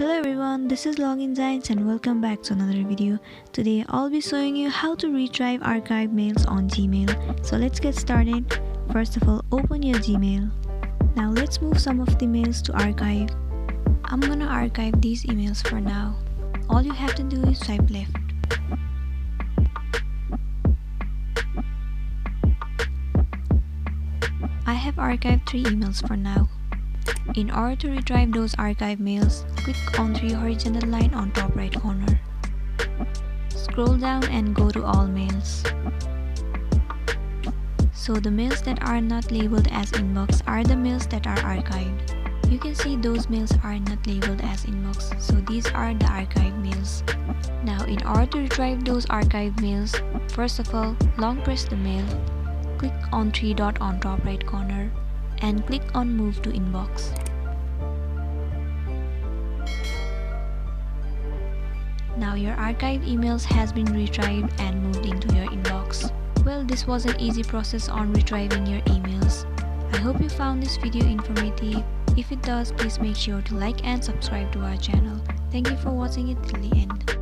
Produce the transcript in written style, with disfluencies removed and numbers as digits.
Hello everyone, this is Login Science and welcome back to another video. Today I'll be showing you how to retrieve archived mails on Gmail. So let's get started. First of all, open your Gmail. Now let's move some of the mails to archive. I'm gonna archive these emails for now. All you have to do is swipe left. I have archived 3 emails for now. In order to retrieve those archived mails, click on 3 horizontal line on top right corner. Scroll down and go to all mails. So the mails that are not labeled as inbox are the mails that are archived. You can see those mails are not labeled as inbox, so these are the archived mails. Now in order to retrieve those archived mails, first of all, long press the mail. Click on 3 dot on top right corner and click on Move to Inbox. Now your archived emails has been retrieved and moved into your inbox. Well, this was an easy process on retrieving your emails. I hope you found this video informative. If it does, please make sure to like and subscribe to our channel. Thank you for watching it till the end.